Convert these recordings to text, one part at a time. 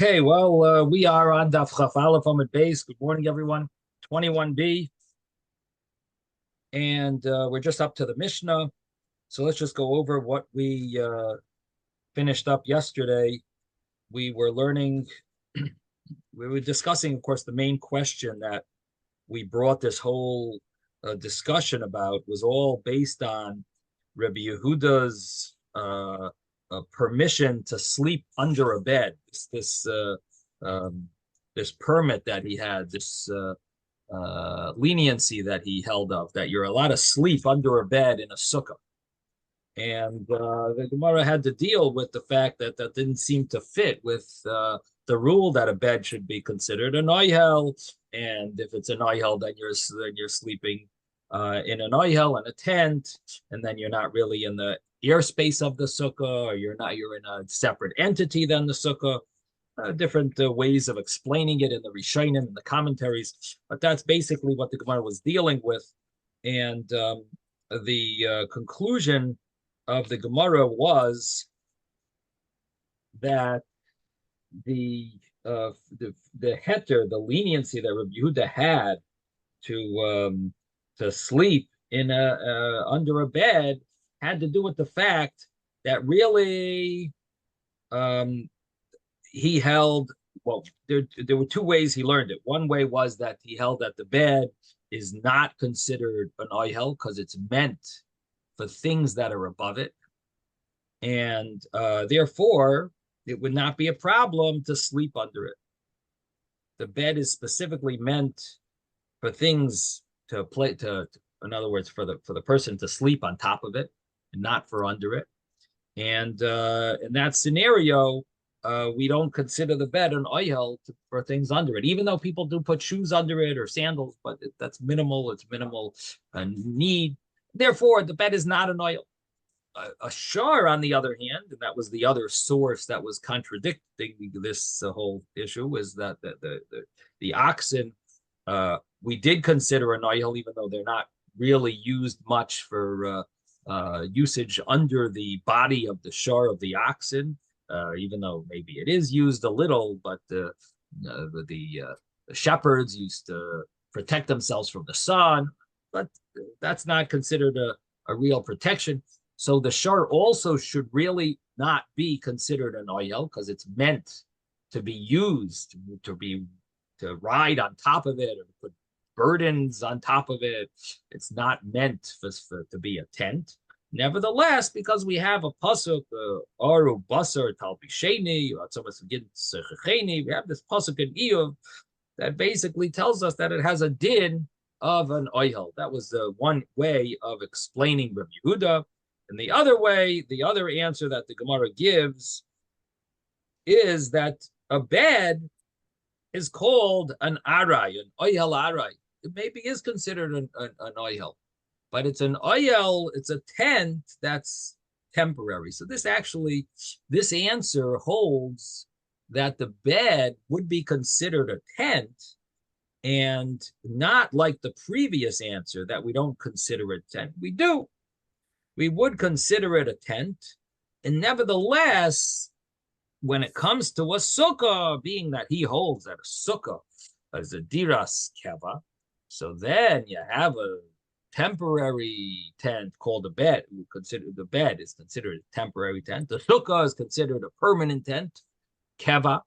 Okay, well, we are on Daf Chaf Aleph Amud Beis. Good morning, everyone. 21b, and we're just up to the Mishnah. So let's just go over what we finished up yesterday. We were learning, we were discussing, of course, the main question that we brought this whole discussion about was all based on Rabbi Yehuda's permission to sleep under a bed. This permit that he had, this leniency that he held of, that you're allowed to sleep under a bed in a sukkah. And the Gemara had to deal with the fact that that didn't seem to fit with the rule that a bed should be considered an oihel, and if it's an oihel, then you're sleeping in an oihel in a tent, and then you're not really in the airspace of the sukkah, or you're in a separate entity than the sukkah. Different ways of explaining it in the Rishonim and the commentaries, but that's basically what the Gemara was dealing with, and the conclusion of the Gemara was that the heter, the leniency that Rabbi Yehuda had to sleep in under a bed had to do with the fact that really he held, well, there were two ways he learned it. One way was that he held that the bed is not considered an oihel because it's meant for things that are above it, and therefore it would not be a problem to sleep under it. The bed is specifically meant for things to play in other words, for the person to sleep on top of it and not for under it. And in that scenario, we don't consider the bed an oihel for things under it, even though people do put shoes under it or sandals, but that's minimal. It's minimal need. Therefore, the bed is not an oihel. A shar, on the other hand, and that was the other source that was contradicting this whole issue, is that the oxen we did consider an oihel, even though they're not really used much for usage under the body of the shar of the oxen, even though maybe it is used a little, but the shepherds used to protect themselves from the sun, but that's not considered a real protection. So the shar also should really not be considered an oihel because it's meant to be used to ride on top of it or put burdens on top of it. It's not meant to be a tent. Nevertheless, because we have a pasuk, Aru Basar Talpisheni, we have this pasuk in Iyov that basically tells us that it has a din of an oihel. That was the one way of explaining Rabbi Yehuda. And the other way, the other answer that the Gemara gives is that a bed is called an arai, an oihel arai. It maybe is considered an oihel, but it's an oihel, it's a tent that's temporary. So this answer holds that the bed would be considered a tent, and not like the previous answer that we don't consider it a tent. We do. We would consider it a tent, and nevertheless, when it comes to a sukkah, being that he holds that a sukkah is a diras keva, so then you have a temporary tent called a bed. We consider the bed is considered a temporary tent. The sukkah is considered a permanent tent, keva.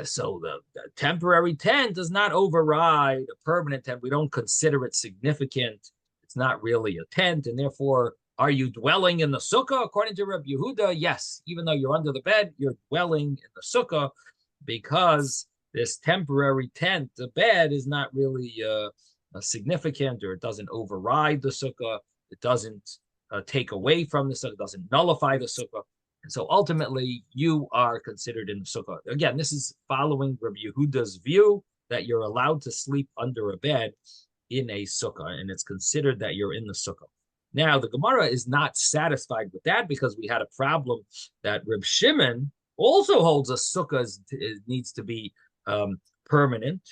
So the temporary tent does not override a permanent tent. We don't consider it significant. It's not really a tent, and therefore, are you dwelling in the sukkah? According to Rabbi Yehuda, yes. Even though you're under the bed, you're dwelling in the sukkah, because this temporary tent, the bed, is not really significant, or it doesn't override the sukkah. It doesn't take away from the sukkah. It doesn't nullify the sukkah. And so ultimately, you are considered in the sukkah. Again, this is following Rabbi Yehuda's view that you're allowed to sleep under a bed in a sukkah, and it's considered that you're in the sukkah. Now, the Gemara is not satisfied with that, because we had a problem that Reb Shimon also holds a sukkah needs to be permanent.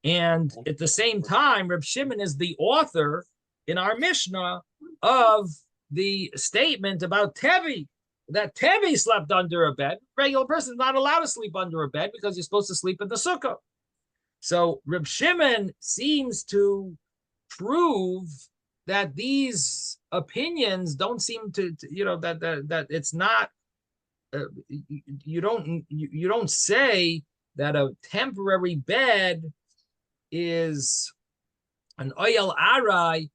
And at the same time, Reb Shimon is the author in our Mishnah of the statement about Tevi, that Tevi slept under a bed. Regular person is not allowed to sleep under a bed because you're supposed to sleep in the sukkah. So Reb Shimon seems to prove that these opinions don't seem to that it's not. You don't say that a temporary bed is an oyel arai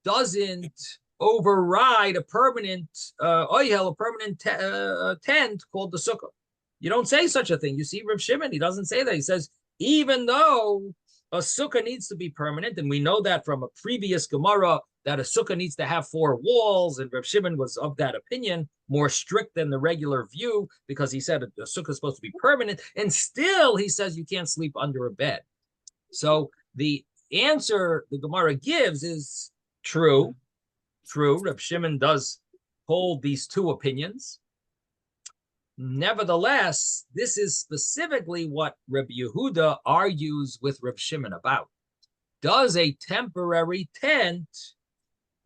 doesn't override a permanent oyel, a permanent tent called the sukkah. You don't say such a thing. You see, Reb Shimon, he doesn't say that. He says, even though a sukkah needs to be permanent, and we know that from a previous Gemara that a sukkah needs to have 4 walls, and Reb Shimon was of that opinion, more strict than the regular view, because he said a sukkah is supposed to be permanent, and still he says you can't sleep under a bed. So the answer the Gemara gives is true. Reb Shimon does hold these 2 opinions. Nevertheless, this is specifically what Reb Yehuda argues with Reb Shimon about. Does a temporary tent,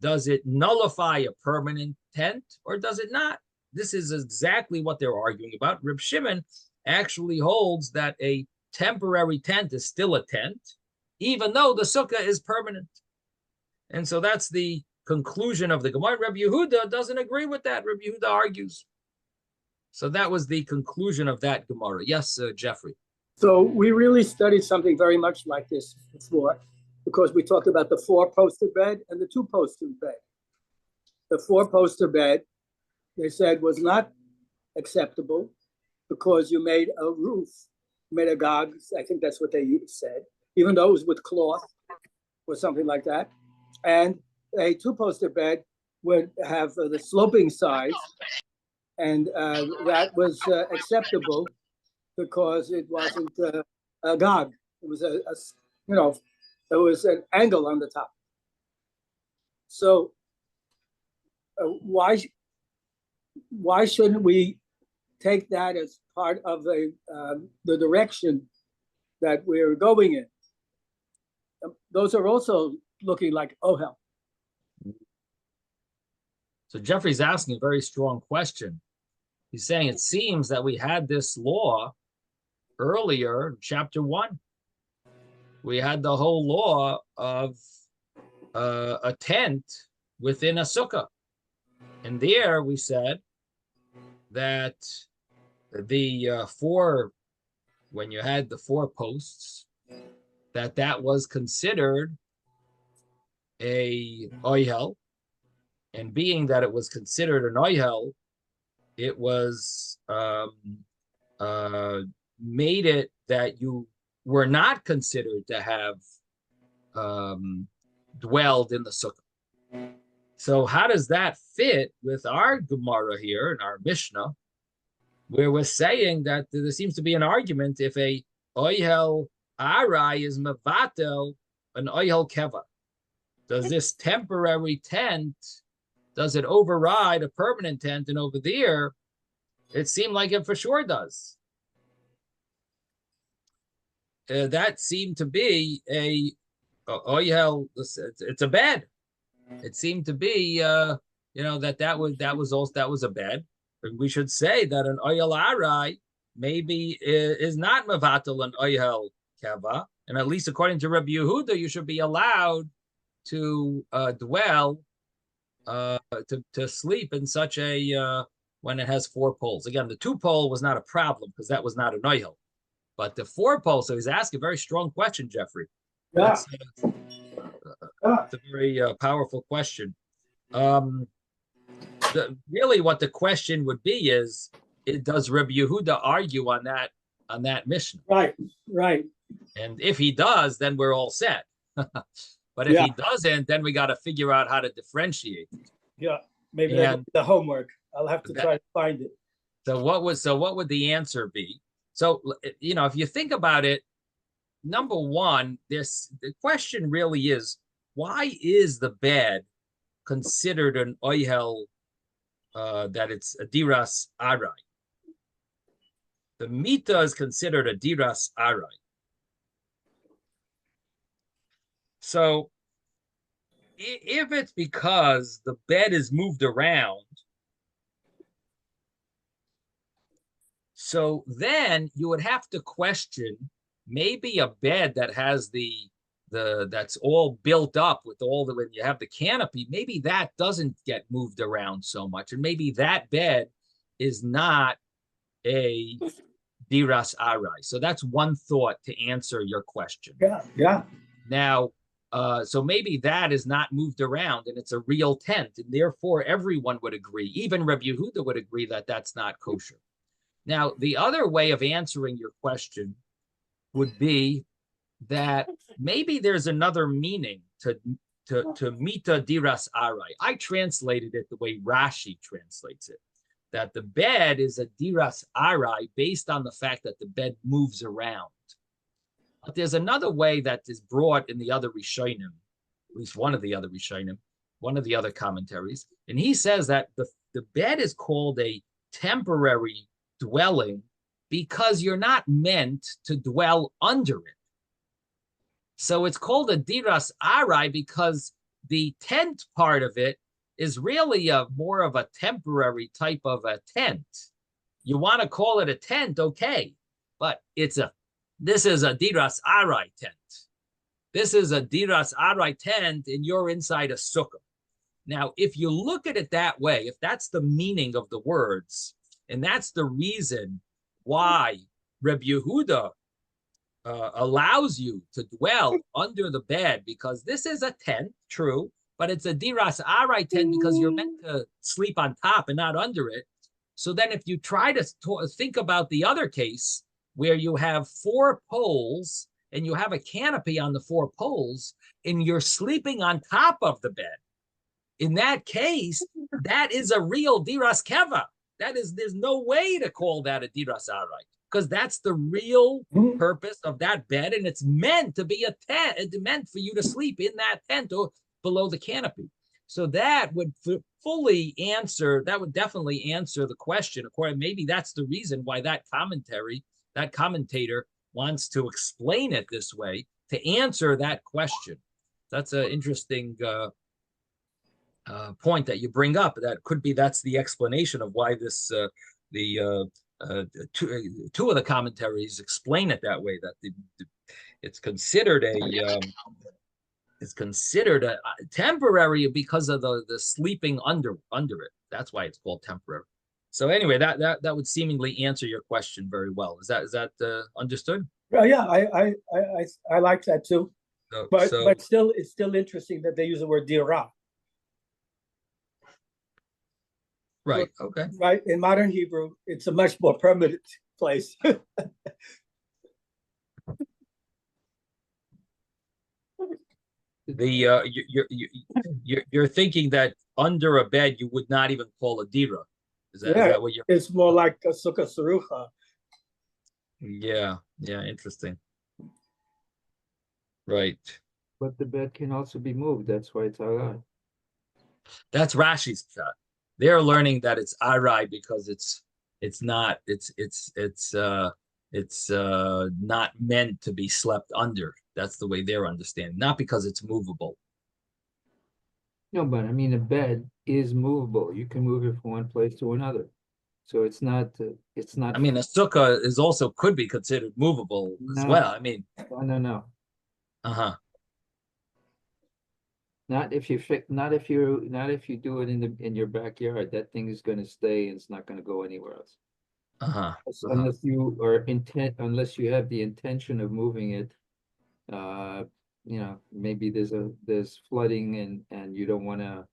does it nullify a permanent tent, or does it not? This is exactly what they're arguing about. Reb Shimon actually holds that a temporary tent is still a tent, even though the sukkah is permanent. And so that's the conclusion of the Gemara. Reb Yehuda doesn't agree with that. Reb Yehuda argues. So that was the conclusion of that Gemara. Yes, Jeffrey. So we really studied something very much like this before, because we talked about the 4-poster bed and the 2-poster bed. The 4-poster bed, they said, was not acceptable because you made a roof, made a gog. I think that's what they said, even though it was with cloth or something like that. And a 2-poster bed would have the sloping sides, and that was acceptable because it wasn't a gog. It was there was an angle on the top. So why shouldn't we take that as part of the direction that we're going in? Those are also looking like ohel. So Jeffrey's asking a very strong question. He's saying it seems that we had this law earlier in chapter 1. We had the whole law of a tent within a sukkah. And there we said that the 4, when you had the 4 posts, that was considered a oyel. And being that it was considered an oyel, it was made it that you were not considered to have dwelled in the sukkah. So how does that fit with our Gemara here in our Mishnah, where we're saying that there seems to be an argument if a oyel arai is mevatel an oyel keva? Does this temporary tent, does it override a permanent tent? And over there, it seemed like it for sure does. That seemed to be a oyel. It's a bed. It seemed to be, that was a bed. And we should say that an oyel arai maybe is not mevatel an oyel keva, and at least according to Rabbi Yehuda, you should be allowed to dwell, to sleep in such a when it has 4 poles. Again, the 2 pole was not a problem because that was not an oyel, but the 4 pole. So he's asking a very strong question, Jeffrey. Yeah. It's a very powerful question. Really, what the question would be is, does Rabbi Yehuda argue on that Mishnah? Right. And if he does, then we're all set. But if he doesn't, then we got to figure out how to differentiate. Yeah, maybe that's the homework. I'll have to try to find it. So what would the answer be? So, if you think about it, number one, the question really is, why is the bed considered an oyel, that it's a diras arai? The mita is considered a diras arai. So if it's because the bed is moved around, So then you would have to question maybe a bed that has that's all built up with all when you have the canopy, maybe that doesn't get moved around so much. And maybe that bed is not a diras arai. So that's one thought to answer your question. Yeah. Now, so maybe that is not moved around and it's a real tent, and therefore everyone would agree, even Rabbi Yehuda would agree that that's not kosher. Now, the other way of answering your question would be that maybe there's another meaning to mita diras arai. I translated it the way Rashi translates it, that the bed is a diras arai based on the fact that the bed moves around. But there's another way that is brought in the other Rishonim, at least one of the other Rishonim, one of the other commentaries, and he says that the bed is called a temporary dwelling because you're not meant to dwell under it. So it's called a diras arai because the tent part of it is really more of a temporary type of a tent. You want to call it a tent, okay, but this is a diras arai tent. This is a diras arai tent, and you're inside a sukkah. Now, if you look at it that way, if that's the meaning of the words, and that's the reason why Reb Yehuda allows you to dwell under the bed, because this is a tent, true, but it's a diras arai tent because you're meant to sleep on top and not under it. So then if you try to think about the other case where you have 4 poles and you have a canopy on the 4 poles and you're sleeping on top of the bed, in that case, that is a real diras keva. There's no way to call that a diras arai, because that's the real purpose of that bed, and it's meant to be a tent. It's meant for you to sleep in that tent or below the canopy. So that would fully answer, that would definitely answer the question. According, maybe that's the reason why that commentator wants to explain it this way to answer that question. That's an interesting point that you bring up. That's the explanation of why this two of the commentaries explain it that way, that it's considered a temporary because of the sleeping under it. That's why it's called temporary. So anyway, that would seemingly answer your question very well. Is that understood? Yeah, I like that too. But still, it's still interesting that they use the word dira. Right. Okay. Right. In modern Hebrew, it's a much more permanent place. You're thinking that under a bed you would not even call a dira. Is that what you're? It's more like a sukkah sarucha. Yeah. Interesting. Right. But the bed can also be moved. That's why it's arai. That's Rashi's shot. They're learning that it's arai because it's not meant to be slept under. That's the way they're understanding, not because it's movable. No, but I mean, a bed is movable. You can move it from one place to another. So it's not. I mean, a sukkah could be considered movable as well. I mean, no. Not if you do it in your backyard. That thing is going to stay and it's not going to go anywhere else. Unless you have the intention of moving it. Maybe there's flooding and you don't want to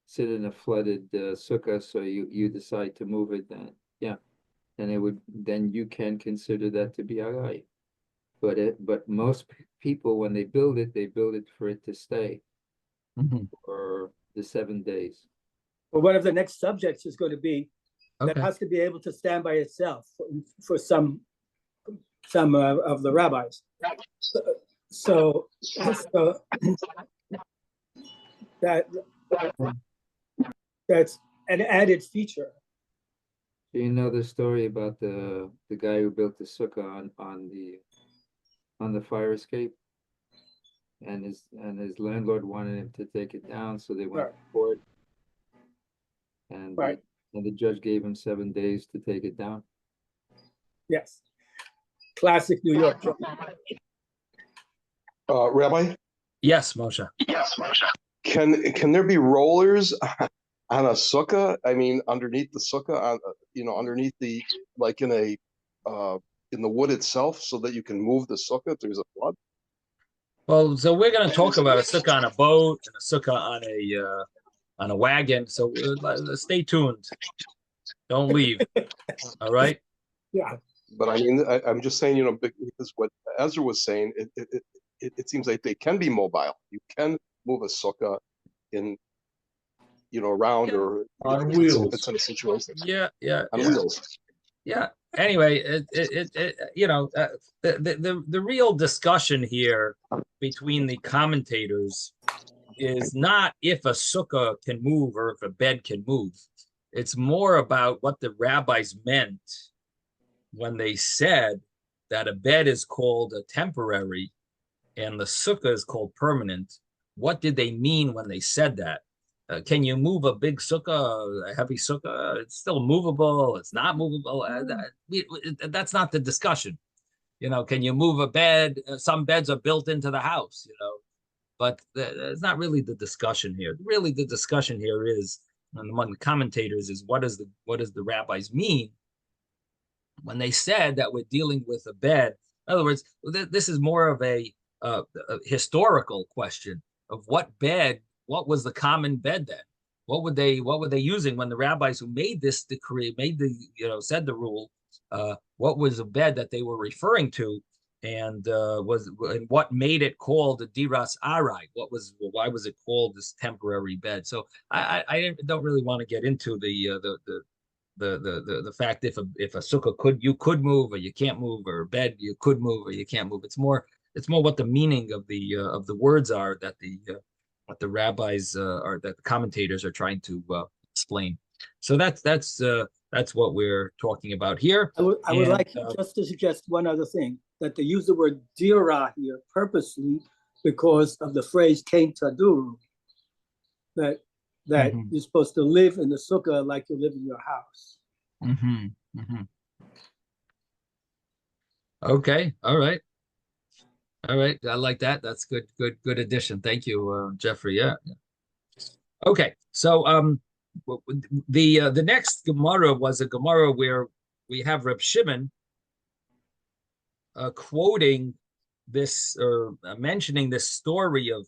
sit in a flooded sukkah, so you decide to move it. Then you can consider that to be arai. But most people, when they build it for it to stay. For the 7 days. Well, one of the next subjects is going to be that it has to be able to stand by itself for some of the rabbis. So that's an added feature. Do you know the story about the guy who built the sukkah on the fire escape? And his landlord wanted him to take it down, so they went to court. And the judge gave him 7 days to take it down. Yes. Classic New York joke. Rabbi, Yes, Moshe. can there be rollers on a sukkah? I mean, underneath the sukkah, underneath the like in the wood itself, so that you can move the sukkah if there's a flood. Well, so we're going to talk about a sukkah on a boat and a sukkah on a wagon. So stay tuned. Don't leave. All right. Yeah. But I mean, I'm just saying, because what Ezra was saying, it seems like they can be mobile. You can move a sukkah in, around, or On wheels. if it's in a situation. Yeah. On wheels. Yeah. Anyway, the real discussion here between the commentators is not if a sukkah can move or if a bed can move. It's more about what the rabbis meant when they said that a bed is called a temporary and the sukkah is called permanent. What did they mean when they said that? Can you move a big sukkah, a heavy sukkah? It's still movable. It's not movable. That's not the discussion. Can you move a bed? Some beds are built into the house, but it's not really the discussion here. Really, the discussion here is, among the commentators, is what does the rabbis mean when they said that we're dealing with a bed? In other words, this is more of a historical question of what was the common bed then? What were they using when the rabbis who made this decree, said the rule? What was a bed that they were referring to, and what made it called a diras arai? Why was it called this temporary bed? So I don't really want to get into the fact if a sukkah you could move or you can't move, or a bed you could move or you can't move. It's more what the meaning of the words are that what the rabbis that the commentators are trying to explain. So that's what we're talking about here. I would like just to suggest one other thing, that they use the word dira here purposely because of the phrase kain taduru, that you're supposed to live in the sukkah like you live in your house. Okay. All right. I like that. That's good addition. Thank you, Jeffrey. Yeah. Okay. So the next Gemara was a Gemara where we have Reb Shimon quoting this, or mentioning this story of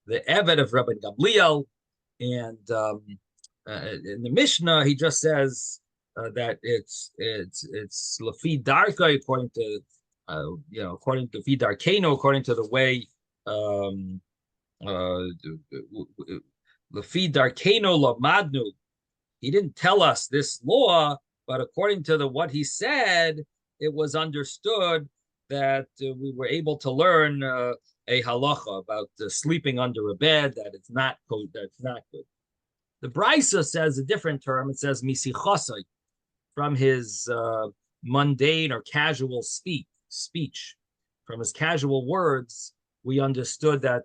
the Eved of Rabbi Gamliel, and in the Mishnah he just says that it's Lafi Darka, according to according to Vidarkeno, according to the way Lafi Darkeno Lamadnu. He didn't tell us this law, but according to what he said, it was understood that we were able to learn a halacha about sleeping under a bed, that it's not good. That's not good. The Brisa says a different term. It says misichasai, from his mundane or casual speech. From his casual words, we understood that.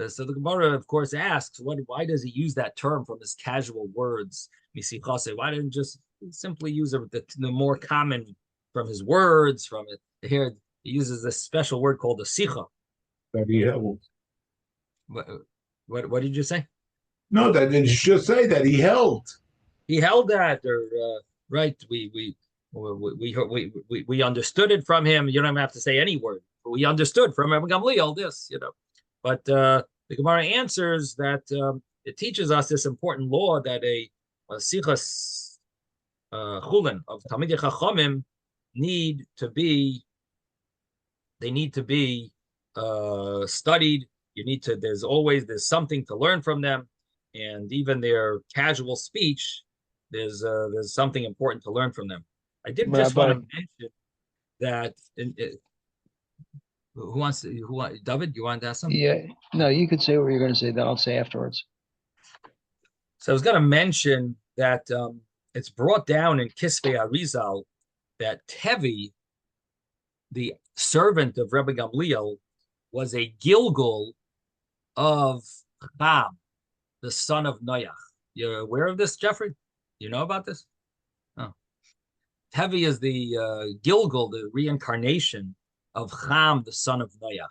So the Gemara, of course, asks, why does he use that term from his casual words, misichasei? Why didn't he just simply use the more common from his words? From it here, he uses this special word called a sicha. That he held. What did you say? No, that didn't just say that he held. He held that, or right? We understood it from him. You don't even have to say any word. We understood from Rabbi Gamliel this, But the Gemara answers that it teaches us this important law that a sichas chulin of Talmidei Chachamim need to be studied. There's something to learn from them, and even their casual speech, there's something important to learn from them. I did just want to mention that. David, you want to ask something? Yeah, no, you could say what you're going to say. That I'll say afterwards. So I was going to mention that it's brought down in Kisvei Arizal that Tevi, the servant of Rebbe Gamliel, was a Gilgul of Cham, the son of Noach. You're aware of this, Jeffrey? You know about this? Oh. Tevi is the Gilgal, the reincarnation of Cham, the son of Noach.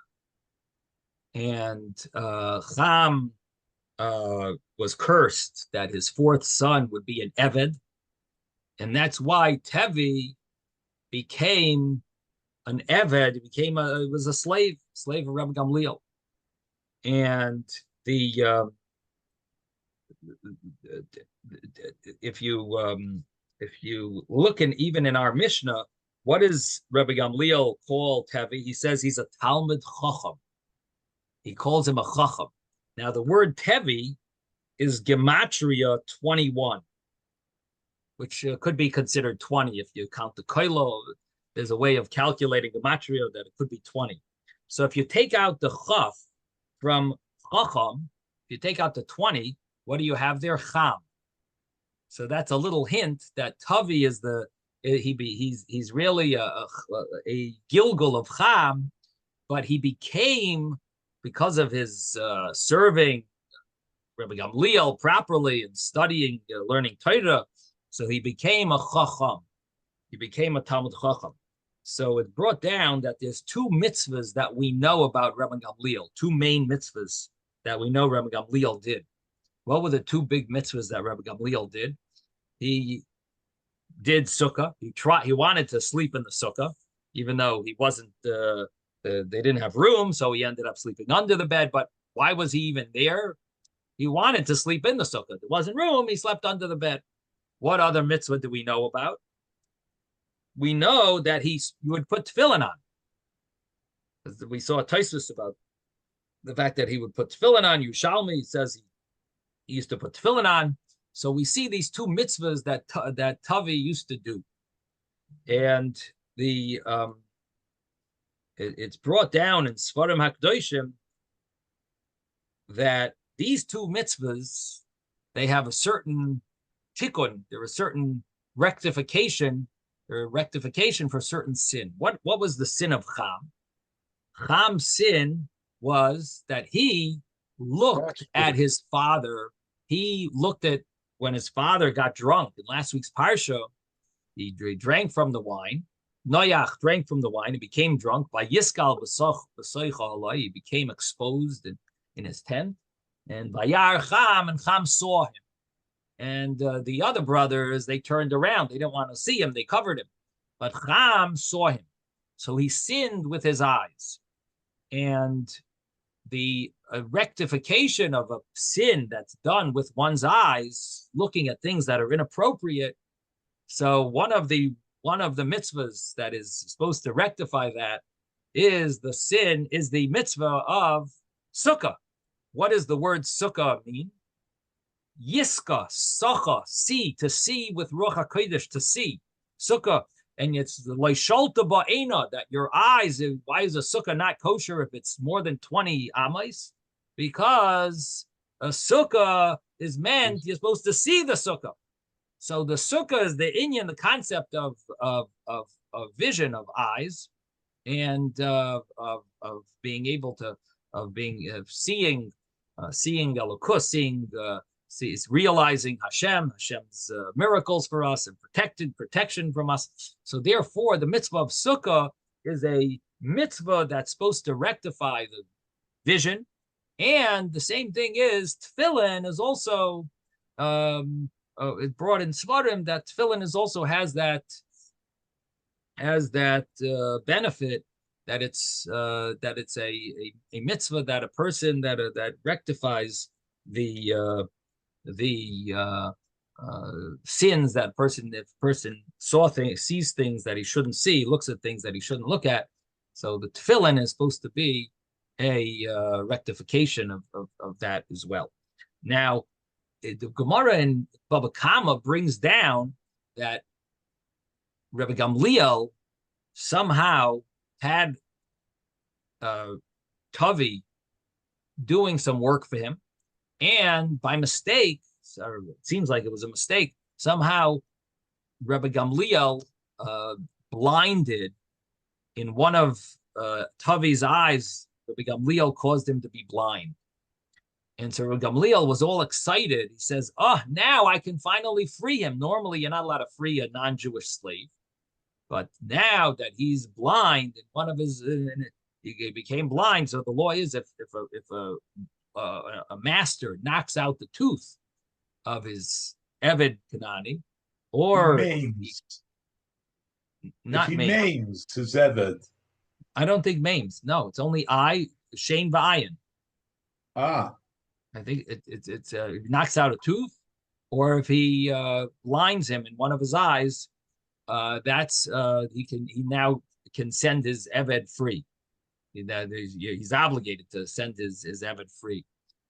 And Cham was cursed that his fourth son would be an Eved. And that's why Tevi became an Eved, was a slave of Rabbi Gamliel. And if you look even in our Mishnah, what does Rabbi Gamliel call Tevi? He says he's a Talmud Chacham. He calls him a Chacham. Now the word Tevi is Gematria 21, which could be considered 20 if you count the Koilo. There's a way of calculating Gematria that it could be 20. So if you take out the Chaf from Chacham, if you take out the 20, what do you have there? Cham. So that's a little hint that Tavi is he's really a Gilgal of Cham, but he became, because of his serving Rabbi Gamliel properly and studying, learning Torah, so he became a Chacham. He became a Talmud Chacham. So it brought down that there's two mitzvahs that we know about Rabbi Gamliel, two main mitzvahs that we know Rabbi Gamliel did. What were the two big mitzvahs that Rabbi Gamliel did? He did Sukkah. He wanted to sleep in the Sukkah, even though he wasn't, they didn't have room, so he ended up sleeping under the bed. But why was he even there? He wanted to sleep in the Sukkah. There wasn't room, he slept under the bed. What other mitzvah do we know about? We know that you would put tefillin on. We saw a Tosfos about the fact that he would put tefillin on. Yerushalmi says he used to put tefillin on. So we see these two mitzvahs that Tavi used to do. And it's brought down in Sfarim HaKadoshim that these two mitzvahs, they have a certain tikkun, there is a certain rectification for certain sin. What was the sin of Cham? Cham's sin was that he looked at his father. He looked at when his father got drunk in last week's Parsha. He drank from the wine. Noach drank from the wine. He became drunk. By Yiskal b'soicha, he became exposed in his tent. And Vayar Cham, and Cham saw him. And the other brothers, they turned around. They didn't want to see him. They covered him. But Cham saw him. So he sinned with his eyes. And the rectification of a sin that's done with one's eyes, looking at things that are inappropriate. So one of the mitzvahs that is supposed to rectify that is the mitzvah of Sukkah. What does the word Sukkah mean? Yiska, Sacha, see, to see with Ruach HaKodesh, to see. Sukkah. And it's the Leisholta Ba'ena, that your eyes, why is a Sukkah not kosher if it's more than 20 amais? Because a Sukkah is meant, you're supposed to see the Sukkah. So the Sukkah is the inyan, the concept of vision, of eyes, and of being able to, seeing Elokus, is realizing Hashem's miracles for us and protection from us. So therefore, the mitzvah of Sukkah is a mitzvah that's supposed to rectify the vision. And the same thing is tefillin is also it brought in Svarim that tefillin is also has that benefit that it's a mitzvah that a person that rectifies the sins that if a person sees things that he shouldn't see, looks at things that he shouldn't look at. So the tefillin is supposed to be a rectification of that as well. Now, the Gemara in Baba Kama brings down that Rebbe Gamliel somehow had Tavi doing some work for him, and by mistake, or it seems like it was a mistake, somehow Rebbe Gamliel blinded in one of Tavi's eyes. Rebbe Gamliel caused him to be blind. And so Rebbe Gamliel was all excited. He says, now I can finally free him. Normally, you're not allowed to free a non-Jewish slave. But now that he's blind, and one of his he became blind. So the law is if a master knocks out the tooth of his Eved Kanani, or Maims. not If he maims. maims his Eved. I don't think maims. No, it's only Shane V'ayin. Ah, I think it's knocks out a tooth, or if he blinds him in one of his eyes, that's he now can send his Eved free. He's obligated to send his Eved free.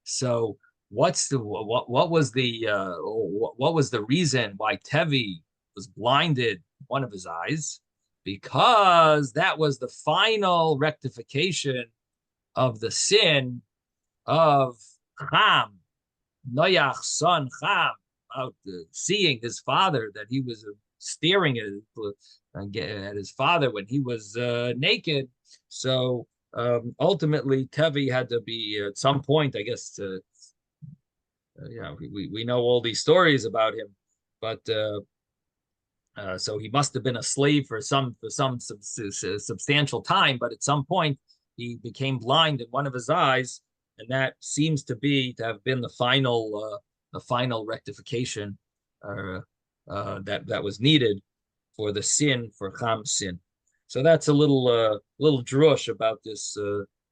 So what was the reason why Tevi was blinded one of his eyes? Because that was the final rectification of the sin of Ham, Noach's son Ham, out seeing his father, that he was staring at his father when he was naked. So ultimately, Tevi had to be at some point, I guess. We know all these stories about him, but so he must have been a slave for some substantial time. But at some point, he became blind in one of his eyes, and that seems to have been the final rectification that was needed for the sin, for Ham's sin. So that's a little drush about this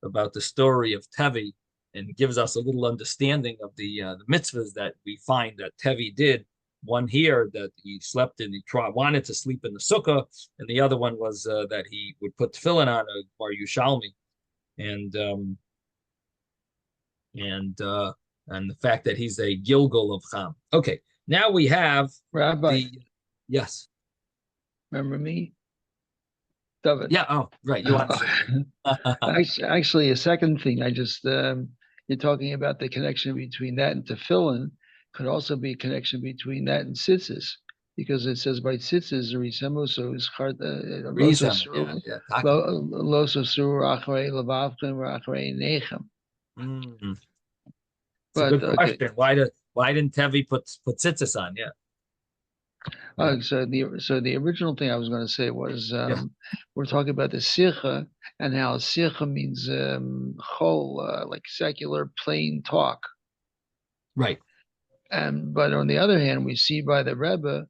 about the story of Tevi, and gives us a little understanding of the mitzvahs that we find that Tevi did. One here that he slept in, wanted to sleep in the sukkah, and the other one was that he would put tefillin on a Bar Yushalmi, and the fact that he's a Gilgal of Ham. Okay, now we have Rabbi. Yes. Remember me? David. Yeah. Oh, right. You want actually a second thing. I just you're talking about the connection between that and tefillin. Could also be a connection between that and tzitzis, because it says by tzitzis so is It's a good question. Why didn't Tevi put tzitzis on? Yeah. So the original thing I was going to say was we're talking about the sikha, and how sikha means chol, like secular plain talk. Right. But on the other hand, we see by the Rebbe,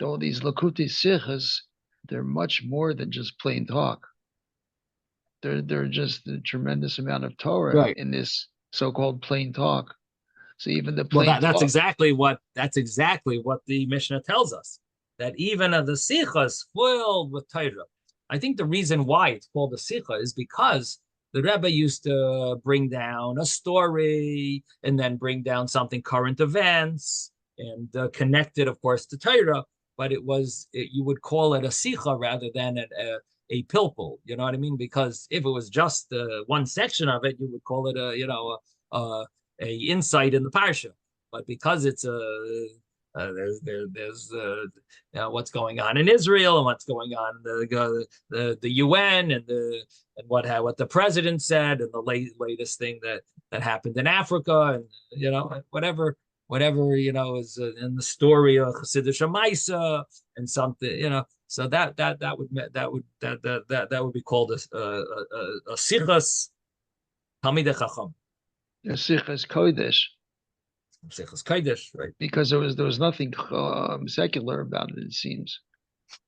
all these Lakuti sikhas, they're much more than just plain talk. They're just a tremendous amount of Torah in this so-called plain talk. So even the plain that's exactly what the Mishnah tells us, that even the Sikha is filled with Torah. I think the reason why it's called the Sikha is because the Rebbe used to bring down a story and then bring down something current events and connect it, of course, to Torah. But you would call it a Sikha rather than a pilpul. You know what I mean? Because if it was just one section of it, you would call it a insight in the parsha. But because it's there's what's going on in Israel and what's going on the UN and what the president said, and the latest thing that happened in Africa, and whatever is in the story of Chassidish Maisa and something, so that would be called a sichas Talmidei Chacham. A sichas kodesh. Sichas kodesh, right? Because there was nothing secular about it. It seems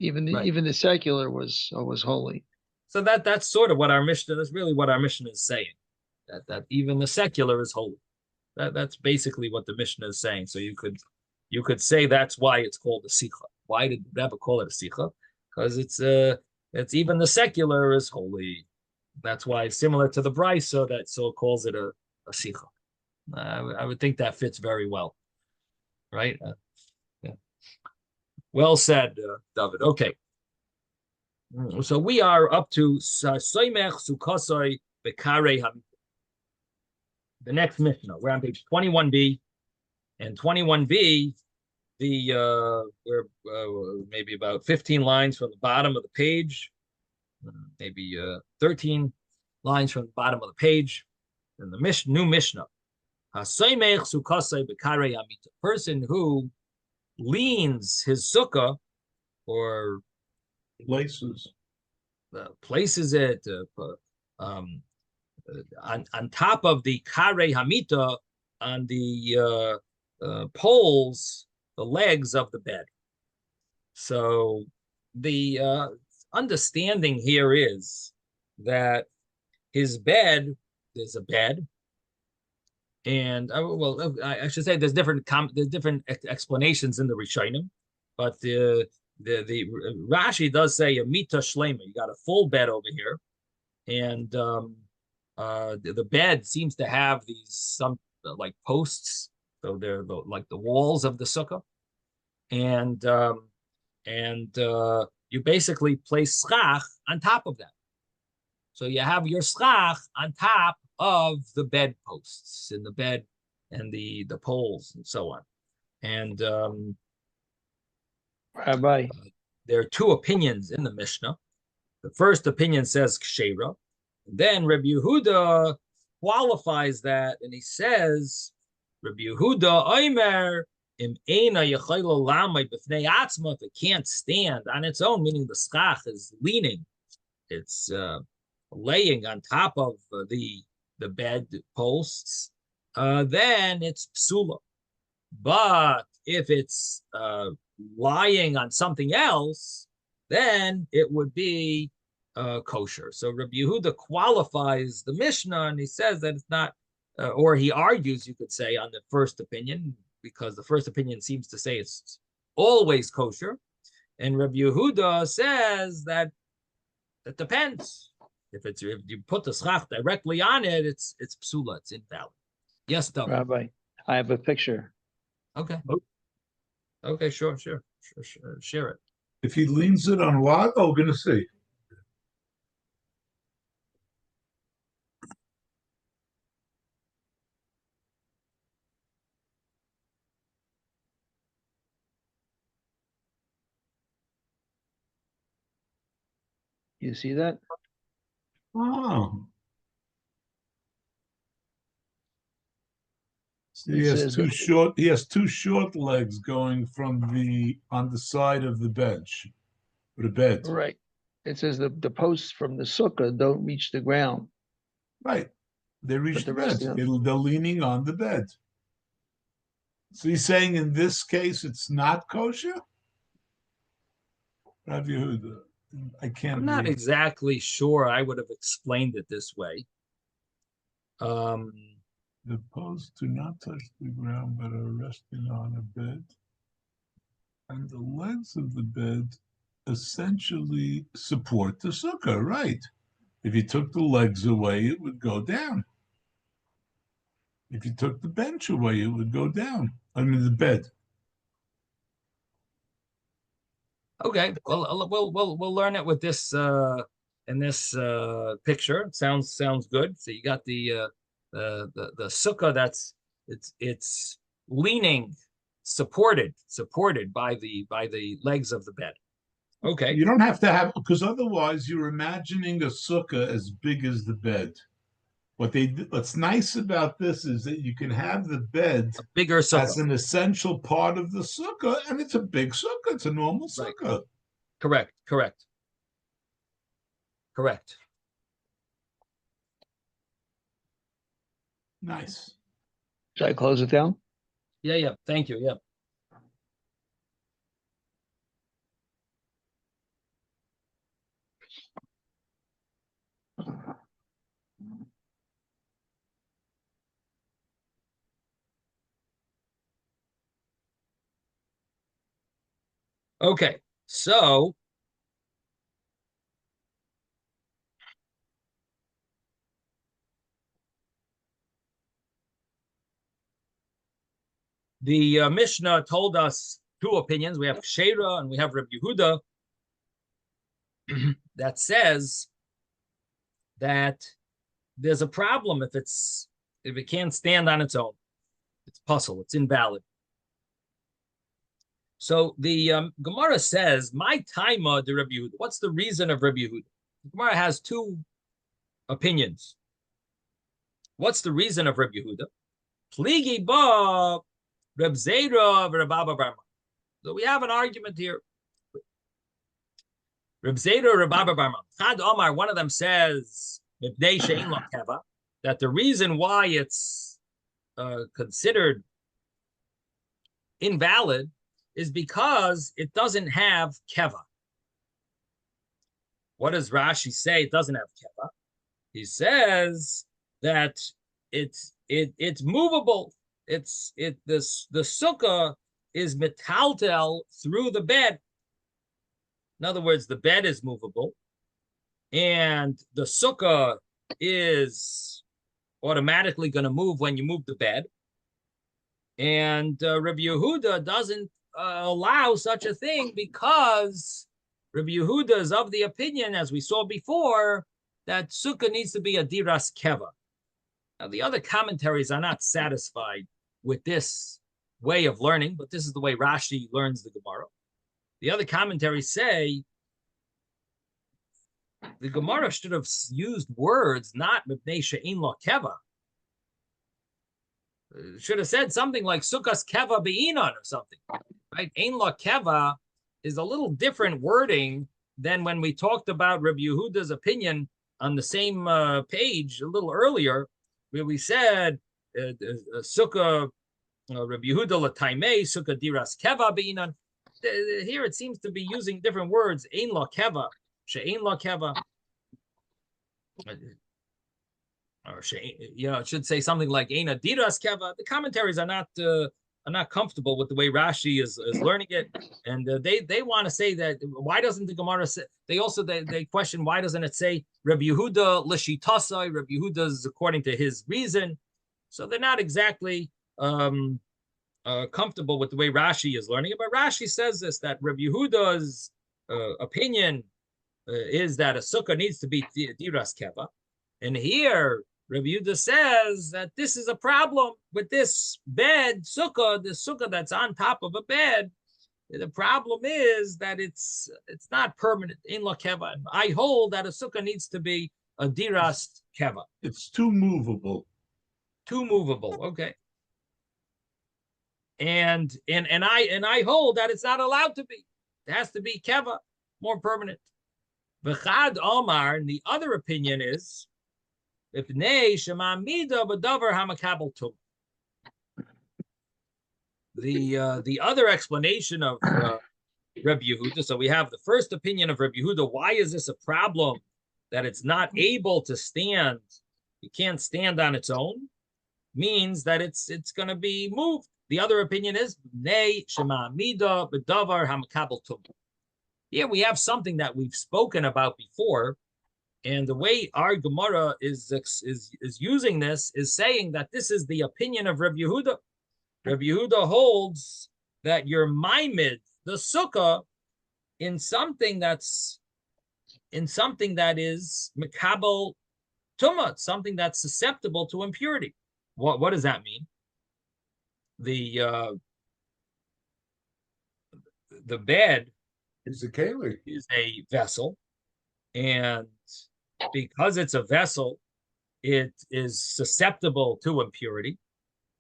even the secular was holy. So that's sort of what our Mishnah. That's really what our Mishnah is saying. That even the secular is holy. That's basically what the Mishnah is saying. So you could say that's why it's called a sikha. Why did the Rebbe call it a sikha? Because it's even the secular is holy. That's why, similar to the Brisa, that so calls it a sikha. I would think that fits very well, right? Yeah. Well said, David. Okay. So we are up to Soimech Sukosoi Bekare Hamit. The next Mishnah. We're on page 21b, and 21b, we're maybe about 15 lines from the bottom of the page, maybe 13 lines from the bottom of the page, and the new Mishnah. A person who leans his sukkah, or places it on top of the kare hamita, on the poles, the legs of the bed. So the understanding here is that his bed, there's a bed, and I should say there's different explanations in the Rishonim, but the Rashi does say a mita shlema. You got a full bed over here, and the bed seems to have some like posts, so they're like the walls of the sukkah, and you basically place schach on top of that. So you have your schach on top of the bed posts in the bed and the poles and so on. And Rabbi, there are two opinions in the Mishnah. The first opinion says kshera. Then Rabbi Yehuda qualifies that, and he says, Rabbi Yehuda Omer im eina yechayla lamay b'fnei atzma, if it can't stand on its own, meaning the schach is leaning, it's laying on top of the bed posts, then it's psula. But if it's lying on something else, then it would be kosher. So Rabbi Yehuda qualifies the Mishnah, and he says that it's not, or he argues, you could say, on the first opinion, because the first opinion seems to say it's always kosher. And Rabbi Yehuda says that it depends. If you put the schach directly on it, it's psula, it's invalid. Yes, Doug. Rabbi, I have a picture. Okay. Okay, sure. Share it. If he leans it on what? Oh, gonna see. You see that? Oh. So It he has says two that- short. He has two short legs going from on the side of the bench, or the bed. Right. It says the posts from the sukkah don't reach the ground. Right. They reach the the rest bed. of them- They're leaning on the bed. So he's saying in this case it's not kosher? Rav Yehuda, I can't I'm not read. exactly sure I would have explained it this way. The posts do not touch the ground but are resting on a bed. And the legs of the bed essentially support the sukkah, right? If you took the legs away, it would go down. If you took the bench away, it would go down. I mean, the bed. Okay, well, we'll learn it with this in this picture. Sounds good. So you got the sukkah that's it's leaning, supported by the legs of the bed. Okay. You don't have to have, because otherwise you're imagining a sukkah as big as the bed. What's nice about this is that you can have the bed A bigger sukkah. as an essential part of the sukkah, and it's a big sukkah. It's a normal sukkah. Right. Correct. Nice. Should I close it down? Yeah. Thank you. Yeah. Okay, so the Mishnah told us two opinions. We have Kshera and we have Reb Yehuda that says that there's a problem if it can't stand on its own. It's puzzle. It's invalid. So the Gemara says, "My taima de Reb Yehuda." What's the reason of Reb Yehuda? The Gemara has two opinions. What's the reason of Reb Yehuda? Pligi ba Reb Zera Reb Abba Barma. So we have an argument here. Reb Zeder, Reb Abba Bar Chad Omar, one of them says that the reason why it's considered invalid is because it doesn't have keva. What does Rashi say? It doesn't have keva. He says that it's movable. The sukkah is metaltel through the bed. In other words, the bed is movable, and the sukkah is automatically going to move when you move the bed. And Rabbi Yehuda doesn't allow such a thing because Rabbi Yehuda is of the opinion, as we saw before, that sukkah needs to be a diras keva. Now, the other commentaries are not satisfied with this way of learning, but this is the way Rashi learns the Gemara. The other commentaries say the Gemara should have used words not mipnei she'ein lo keva. Should have said something like sukkahs keva be'inan or something, right? Ein lo keva is a little different wording than when we talked about Rabbi Yehuda's opinion on the same page a little earlier, where we said sukkah Rabbi Yehuda l'taimei sukkah diras keva be'inan. Here it seems to be using different words. Ein lo keva, she'ein lo keva. Or it should say something like "Ein adiras keva." The commentaries are not comfortable with the way Rashi is learning it, and they want to say that why doesn't the Gemara say? They question why doesn't it say Rabbi Yehuda l'shitasai? Rabbi Yehuda is according to his reason, so they're not exactly comfortable with the way Rashi is learning it. But Rashi says this, that Rabbi Yehuda's opinion is that a sukkah needs to be diras keva, and here Rabbi Yehuda says that this is a problem with this bed sukkah, the sukkah that's on top of a bed. The problem is that it's not permanent in la keva. I hold that a sukkah needs to be a diras keva. It's too movable. Too movable. Okay. And I hold that it's not allowed to be. It has to be keva, more permanent. V'chad Omar, and the other opinion is the other explanation of Rabbi Yehuda. So we have the first opinion of Rabbi Yehuda. Why is this a problem that it's not able to stand? It can't stand on its own. Means that it's going to be moved. The other opinion is here we have something that we've spoken about before. And the way our Gemara is using this is saying that this is the opinion of Rabbi Yehuda. Rabbi Yehuda holds that you're maimed the sukkah in something that is mekabel tumah, something that's susceptible to impurity. What does that mean? The bed is a keli, is a vessel, and because it's a vessel, it is susceptible to impurity.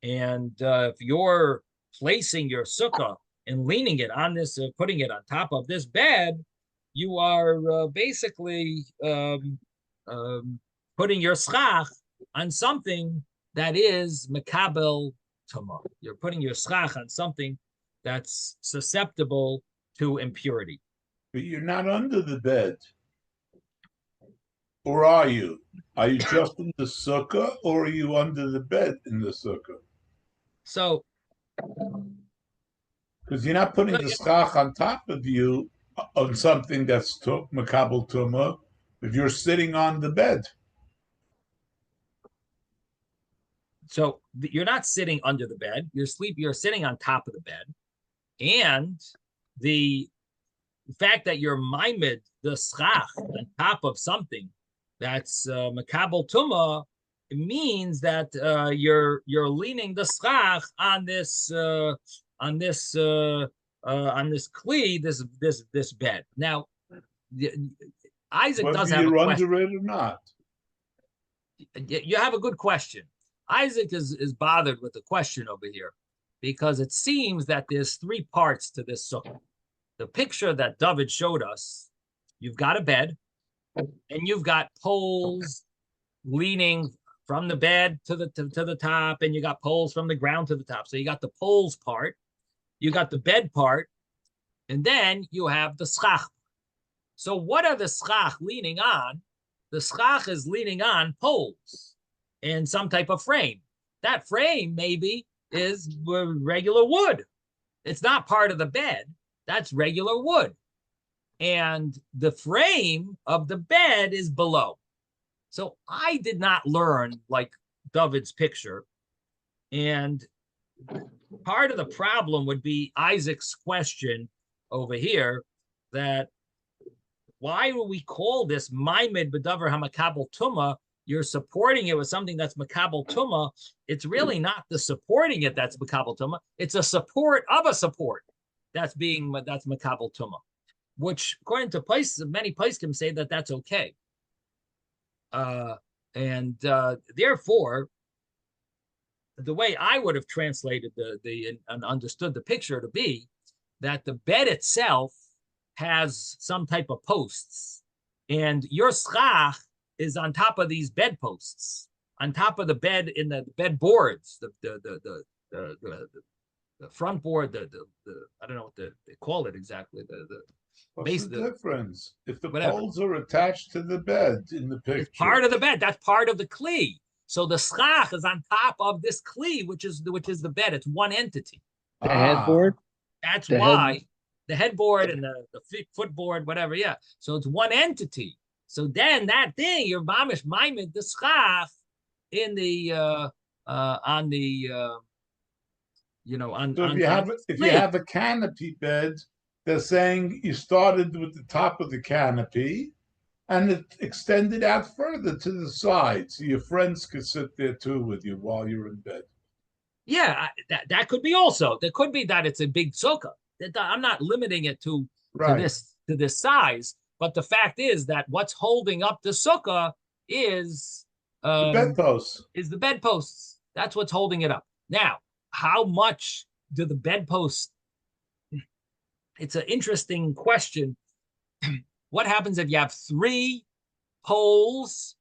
And if you're placing your sukkah and leaning it on this, putting it on top of this bed, you are basically putting your schach on something that is mekabel tumah. You're putting your schach on something that's susceptible to impurity. But you're not under the bed. Or are you? Are you just in the sukkah, or are you under the bed in the sukkah? So, because you're not putting the schach on top of you on something that's makabel tumah, if you're sitting on the bed. So you're not sitting under the bed. You're sitting on top of the bed, and the fact that you're maimed the schach on top of something that's makabel tumah, it means that you're leaning the schach on this kli, this bed. Now, Isaac does have a question. Under it or not? You have a good question. Isaac is bothered with the question over here because it seems that there's three parts to this sukkah. The picture that David showed us you've got a bed, and you've got poles leaning from the bed to the top, and you got poles from the ground to the top. So you got the poles part, you got the bed part, and then you have the schach. So what are the schach leaning on? The schach is leaning on poles and some type of frame. That frame maybe is regular wood. It's not part of the bed. That's regular wood. And the frame of the bed is below. So I did not learn like David's picture. And part of the problem would be Isaac's question over here, that why do we call this Maimed B'davar HaMakabel Tuma? You're supporting it with something that's Makabel Tuma. It's really not the supporting it that's Makabel Tuma. It's a support of a support that's Makabel Tuma, which according to many poskim say that that's okay. Therefore, the way I would have translated and understood the picture to be that the bed itself has some type of posts, and your schach is on top of these bed posts, on top of the bed in the bed boards, the front board, I don't know what they call it exactly. What's the difference? If the poles are attached to the bed in the picture, it's part of the bed. That's part of the kli. So the schach is on top of this kli, which is the bed. It's one entity. The headboard. That's why the headboard and the footboard, whatever. Yeah. So it's one entity. So then that thing, your mamish maimed the schach in the on the on. So if you have a canopy bed, they're saying you started with the top of the canopy and it extended out further to the side, so your friends could sit there too with you while you're in bed. Yeah, that could be also. There could be that it's a big sukkah. I'm not limiting it to this size, but the fact is that what's holding up the sukkah is the bedposts. Is the bedposts. That's what's holding it up. Now, how much do the bedposts? It's an interesting question. What happens if you have 3 poles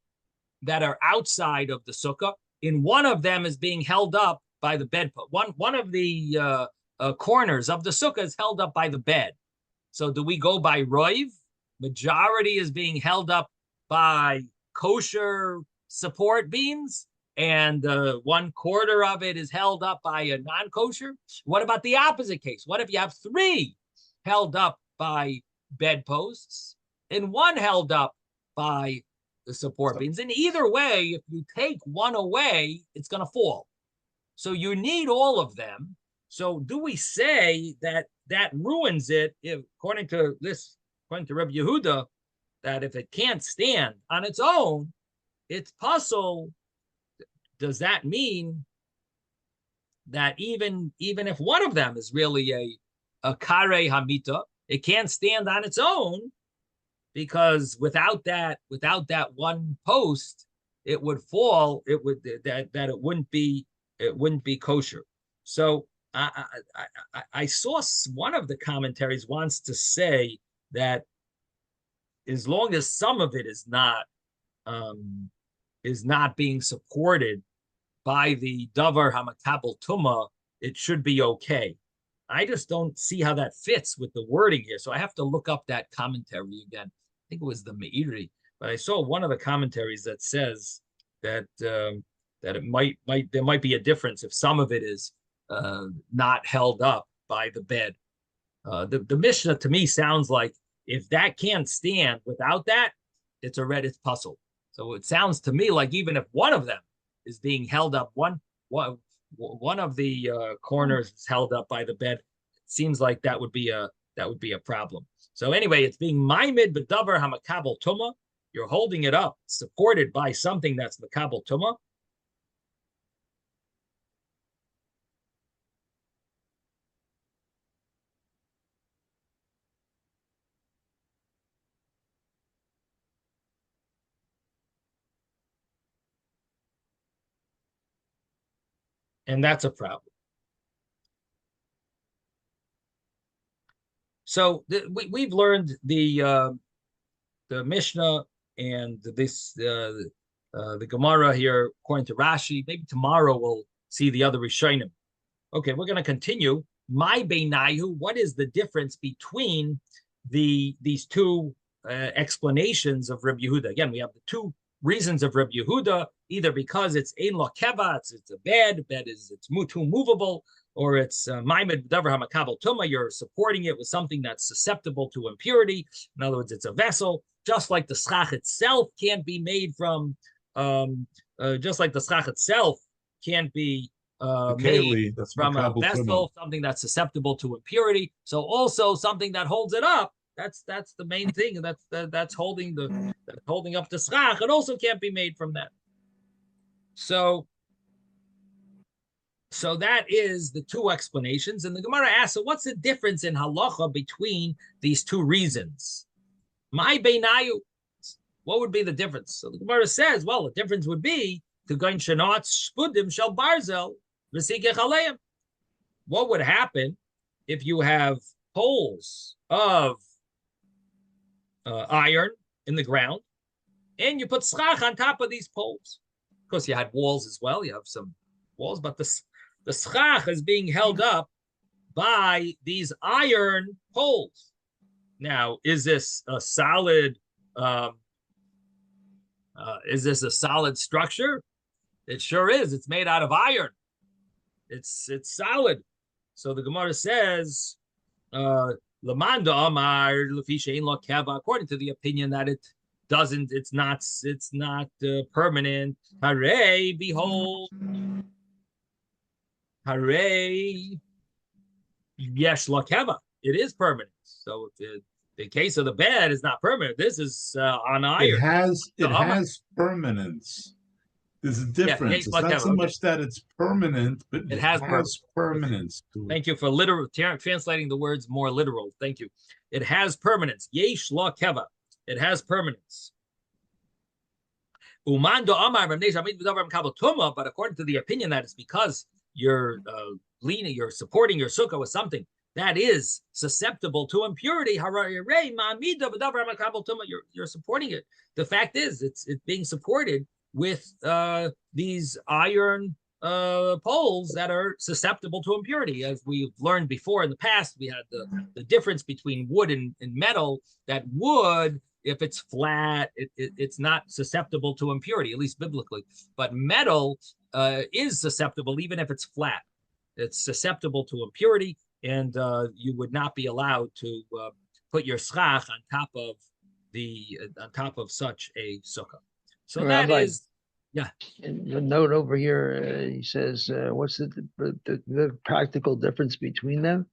that are outside of the sukkah, and one of them is being held up by the bedpost? One of the corners of the sukkah is held up by the bed. So do we go by roiv? Majority is being held up by kosher support beams, and 1/4 of it is held up by a non-kosher? What about the opposite case? What if you have 3 held up by bedposts and 1 held up by the support beams? And either way, if you take 1 away, it's going to fall. So you need all of them. So do we say that ruins it, according to Rabbi Yehuda, that if it can't stand on its own, it's puzzle? Does that mean that even if one of them is really a kare hamita, it can't stand on its own, because without that one post, it would fall. It wouldn't be kosher. So I saw one of the commentaries wants to say that as long as some of it is not being supported by the davar hamakabel tuma, it should be okay. I just don't see how that fits with the wording here. So I have to look up that commentary again. I think it was the Meiri, but I saw one of the commentaries that says that that there might be a difference if some of it is not held up by the bed. The Mishnah to me sounds like if that can't stand without that, it's puzzle. So it sounds to me like even if one of them is being held up, one of the corners is held up by the bed, it seems like that would be a problem. So anyway, it's being maimed b'davar hamakabel tuma. You're holding it up, supported by something that's makabel tuma. And that's a problem. So we've learned the the Mishnah and this the Gemara here, according to Rashi. Maybe tomorrow we'll see the other Rishonim. Okay, we're going to continue. My Beinayu, what is the difference between these two explanations of Reb Yehuda? Again, we have the two reasons of Reb Yehuda, either because it's ein lo keva, it's a bed is it's mutu movable, or it's maimed davar hamakabel tuma, you're supporting it with something that's susceptible to impurity. In other words, it's a vessel, just like the schach itself can't be made from, just like the schach itself can't be made from a vessel, something that's susceptible to impurity. So also something that holds it up. That's the main thing. That's holding up the schach. It also can't be made from that. So that is the two explanations. And the Gemara asks, so what's the difference in halacha between these two reasons? My beinayu, what would be the difference? So the Gemara says, well, the difference would be to gain shenot shpudim shel barzel v'sigech aleim. What would happen if you have poles of iron in the ground and you put schach on top of these poles? Of course, you had walls as well. You have some walls, but the schach is being held up by these iron poles. Now, is this a solid? Is this a solid structure? It sure is. It's made out of iron. It's solid. So the Gemara says, "Lamanda Amar Lefisha Ein Lo Keva." According to the opinion that it doesn't, it's not permanent. Hooray! Behold, hooray! Yesh Lo Keva. It is permanent. So the case of the bed is not permanent. This is on iron. It has permanence. There's a difference. It's not so much that it's permanent, but it has permanence. Thank you for translating the words more literal. Thank you. It has permanence. Yesh la keva. It has permanence. But according to the opinion that it's because you're you're supporting your sukkah with something that is susceptible to impurity. You're supporting it. The fact is, it's being supported with these iron poles that are susceptible to impurity. As we've learned before in the past, we had the difference between wood and metal. That wood, if it's flat, it's not susceptible to impurity, at least biblically. But metal is susceptible even if it's flat. It's susceptible to impurity, and you would not be allowed to put your schach on top of such a sukkah. So that is, yeah. In the note over here, he says, what's the practical difference between them?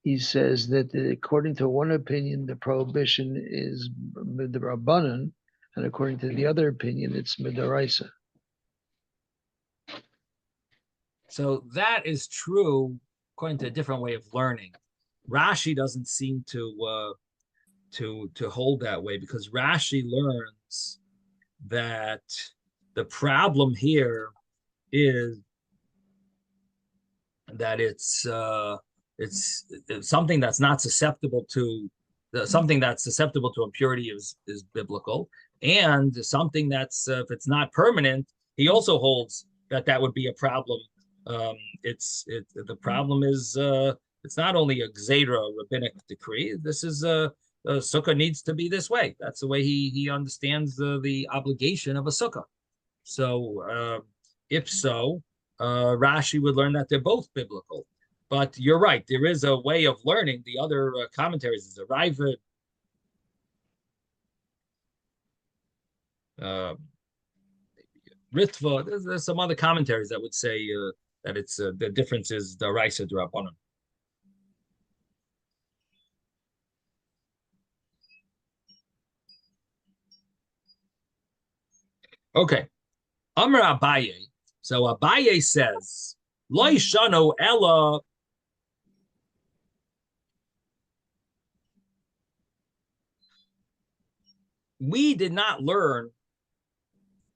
He says that according to one opinion, the prohibition is midrabanan, and according to the other opinion, it's midaraisa. So that is true according to a different way of learning. Rashi doesn't seem to hold that way, because Rashi learns that the problem here is that it's something that's not susceptible to something that's susceptible to impurity is biblical, and something that's if it's not permanent, he also holds that would be a problem. The problem is it's not only a gzeira rabbinic decree. This is sukkah needs to be this way. That's the way he understands the obligation of a sukkah. So if so, Rashi would learn that they're both biblical. But you're right, there is a way of learning. The other commentaries is a Ravid, Ritva. There's some other commentaries that would say that it's the difference is the Raisa D'Rabbanan. Okay, Amar Abaye. So Abaye says, Lo yishano ella. We did not learn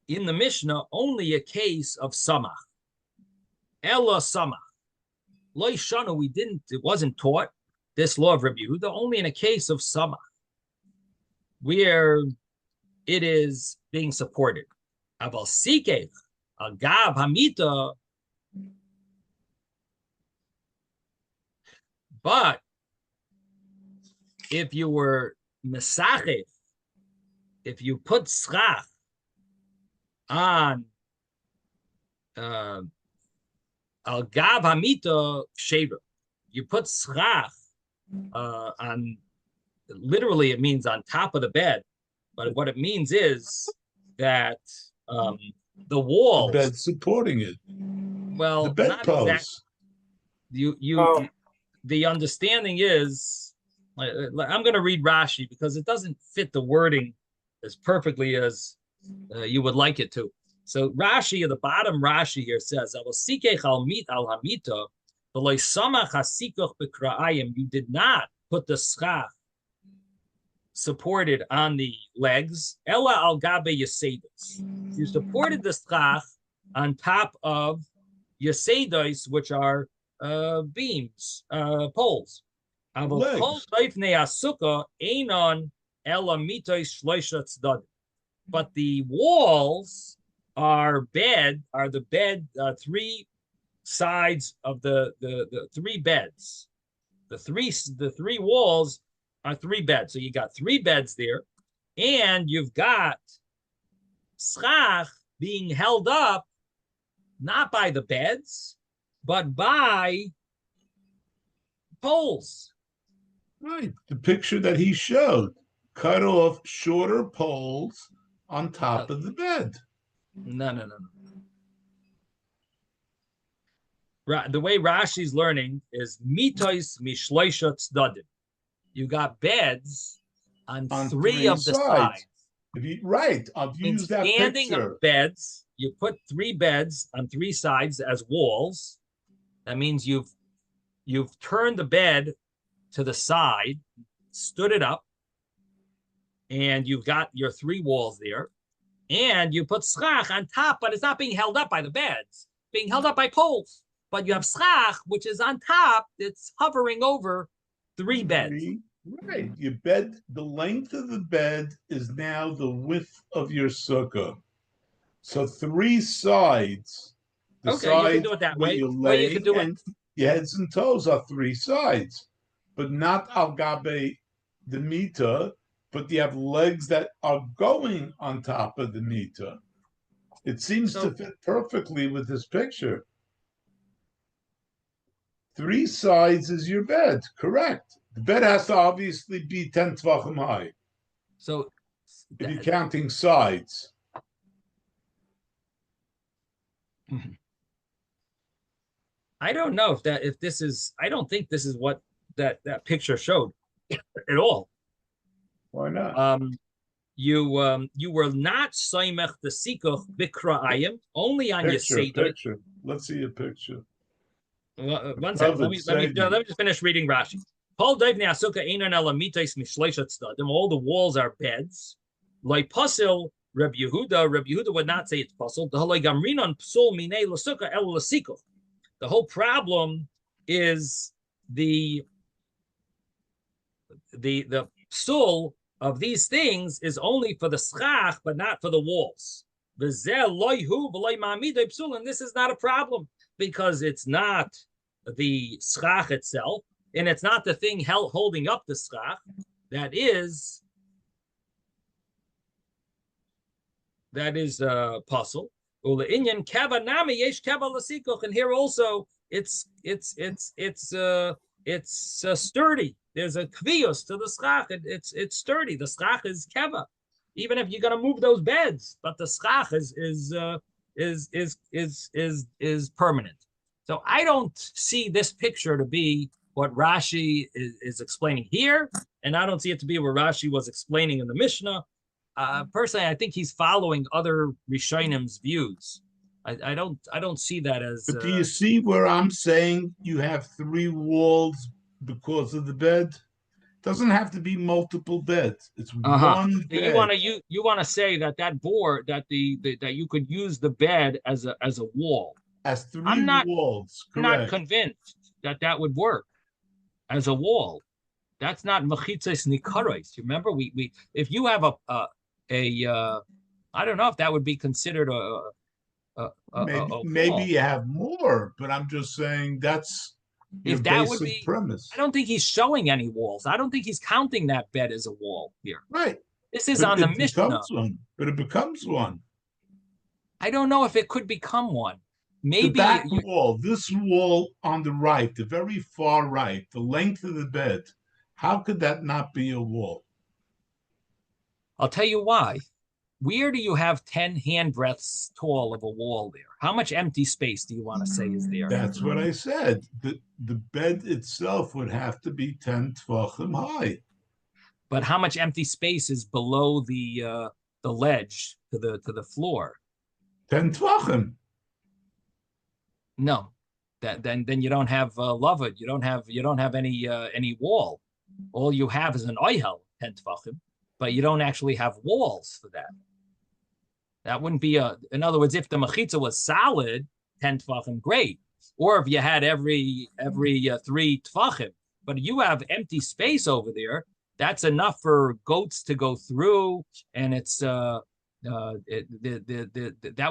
in the Mishnah only a case of samach. Ella samach. Lo yishano, it wasn't taught this law of Rabbi Yehuda only in a case of samach. where it is being supported. Aval sikech agav hamita, but if you were mesachef, if you put schach on al gav hamita shaver, you put schach on, literally it means on top of the bed, but what it means is that the walls, The bed supporting it. well, The bed not post. exactly. The understanding is, I'm going to read Rashi because it doesn't fit the wording as perfectly as you would like it to. So Rashi, at the bottom, Rashi here says, you did not put the schach supported on the legs, ella al gabe yasedos. You supported the schach on top of yasedos, which are beams, poles. Legs. But the walls are the bed, three sides of the three beds. The three walls are three beds. So you got three beds there, and you've got schach being held up not by the beds, but by poles. Right. The picture that he showed, cut off shorter poles on top of the bed. No. The way Rashi's learning is mitos mishloisha tzdadim. You got beds on three of the sides. I've used that standing picture. Of beds, you put three beds on three sides as walls. That means you've turned the bed to the side, stood it up, and you've got your three walls there, and you put schach on top, but it's not being held up by the beds, being held up by poles. But you have schach, which is on top, it's hovering over three beds. Right. Your bed, the length of the bed is now the width of your sukkah. So three sides. The Okay, side you can do it that way. You're Well, you can do and your heads and toes are three sides, but not al gabe the mita, but you have legs that are going on top of the mita. It seems to fit perfectly with this picture. Three sides is your bed, correct. The bed has to obviously be 10 tvachim high. So if you're counting sides. I don't know if this is, I don't think this is what that picture showed at all. Why not? You were not soimech the sikuch bikra'ayim, only on your seder. Picture. Let's see a picture. One second. Let me just finish reading Rashi. All the walls are beds. Like Pasil, Reb Yehuda would not say it's Pasil. The whole problem is the psul of these things is only for the schach, but not for the walls. And this is not a problem because it's not the schach itself, and it's not the thing holding up the schach. That is puzzle. And here also it's sturdy. There's a kvios to the schach. It's sturdy. The schach is keva, even if you're going to move those beds. But the schach is permanent. So I don't see this picture to be what Rashi is explaining here, and I don't see it to be what Rashi was explaining in the Mishnah. Personally, I think he's following other Rishonim's views. I don't see that as. But do you see where I'm saying you have three walls because of the bed? It doesn't have to be multiple beds. It's one bed. You want to say that board that that you could use the bed as a wall. As three walls. Correct. I'm not convinced that would work as a wall. That's not mechitzas nikaros. You remember we if you have a I don't know if that would be considered Maybe wall. you have more, but I'm just saying that's your If that would basic be, premise. I don't think he's showing any walls. I don't think he's counting that bed as a wall here. Right. This is But on the it Mishnah. becomes one. But it becomes one. I don't know if it could become one. The Maybe back wall, this wall on the right, the very far right, the length of the bed, how could that not be a wall? I'll tell you why. Where do you have 10 handbreadths tall of a wall there? How much empty space do you want to say is there? That's what I said. The bed itself would have to be 10 tvachim high. But how much empty space is below the ledge to the floor? 10 tvachim. No, then you don't have lavud. You don't have any wall. All you have is an oihel 10 tvachim, but you don't actually have walls for that. That wouldn't be in other words, if the mechitza was solid, 10 tvachim, great. Or if you had every 3 tvachim, but you have empty space over there, that's enough for goats to go through, and it's that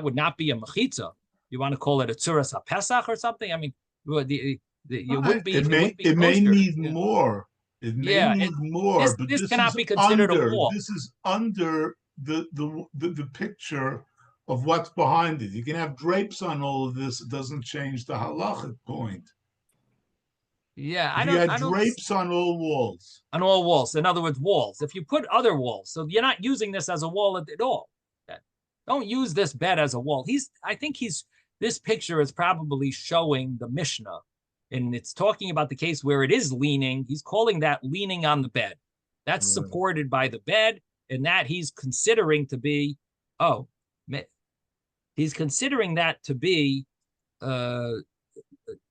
would not be a mechitza. You want to call it a tzuras haPesach or something? I mean, you wouldn't be. It may need more. It may need more. This cannot be considered a wall. This is under the picture of what's behind it. You can have drapes on all of this. It doesn't change the halachic point. Yeah, I don't. Drapes on all walls. On all walls. In other words, walls. If you put other walls, so you're not using this as a wall at all. Don't use this bed as a wall. This picture is probably showing the Mishnah, and it's talking about the case where it is leaning. He's calling that leaning on the bed. That's supported by the bed, and that he's considering to be, he's considering that to be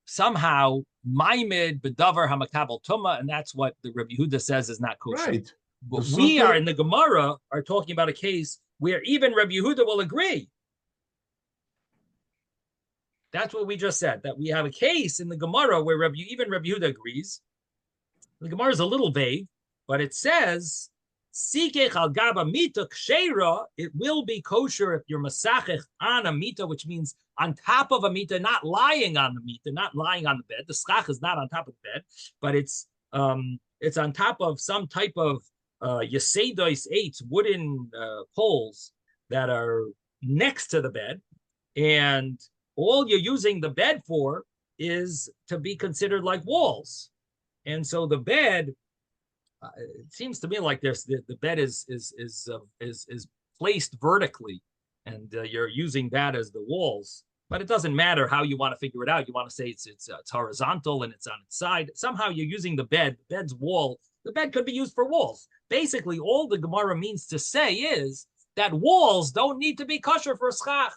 somehow Maimid Bedavar Hamakabel Tuma, and that's what the Rabbi Yehuda says is not kosher. Right. But we are in the Gemara are talking about a case where even Rabbi Yehuda will agree. That's what we just said, that we have a case in the Gemara where even Rabbi Yehuda agrees. The Gemara is a little vague, but it says, Sikech al gaba mita kshera, it will be kosher if you're masachech on a mita, which means on top of a mita, not lying on the mita, not lying on the bed. The schach is not on top of the bed, but it's on top of some type of Yesedois 8 wooden poles that are next to the bed, and all you're using the bed for is to be considered like walls. And so the bed, it seems to me like the bed is placed vertically, and you're using that as the walls. But it doesn't matter how you want to figure it out. You want to say it's horizontal and it's on its side. Somehow you're using the bed's wall. The bed could be used for walls. Basically, all the Gemara means to say is that walls don't need to be kosher for schach.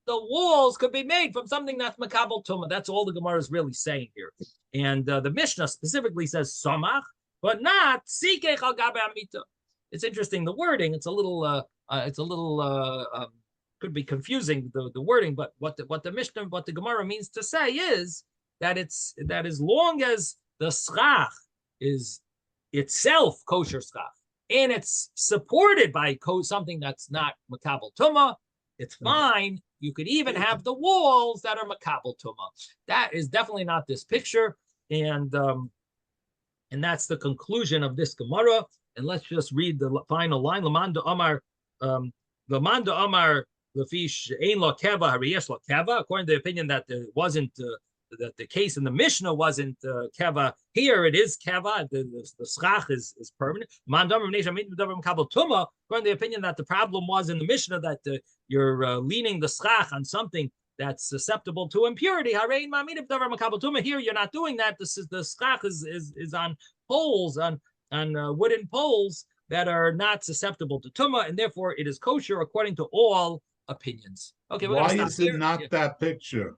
The walls could be made from something that's makabel tumah. That's all the Gemara is really saying here. And the Mishnah specifically says samach, but not sikech al gabe amita. It's interesting, the wording. It's a little could be confusing, the wording. But what the Mishnah, what the Gemara means to say is that as long as the schach is itself kosher schach, and it's supported by something that's not makabel tumah, it's fine. You could even have the walls that are makabel tumah. That is definitely not this picture, and that's the conclusion of this Gemara. And let's just read the final line. Lamanda Amar, Lamanda Amar Lafish Ein Lo Keva Hariyesh Lo Keva. According to the opinion that there wasn't that the case in the Mishnah wasn't keva. Here it is keva. The schach is permanent. According to the opinion that the problem was in the Mishnah that you're leaning the schach on something that's susceptible to impurity. Here you're not doing that. The schach is on poles, on wooden poles that are not susceptible to tumah, and therefore it is kosher according to all opinions. Okay, why is it not that picture?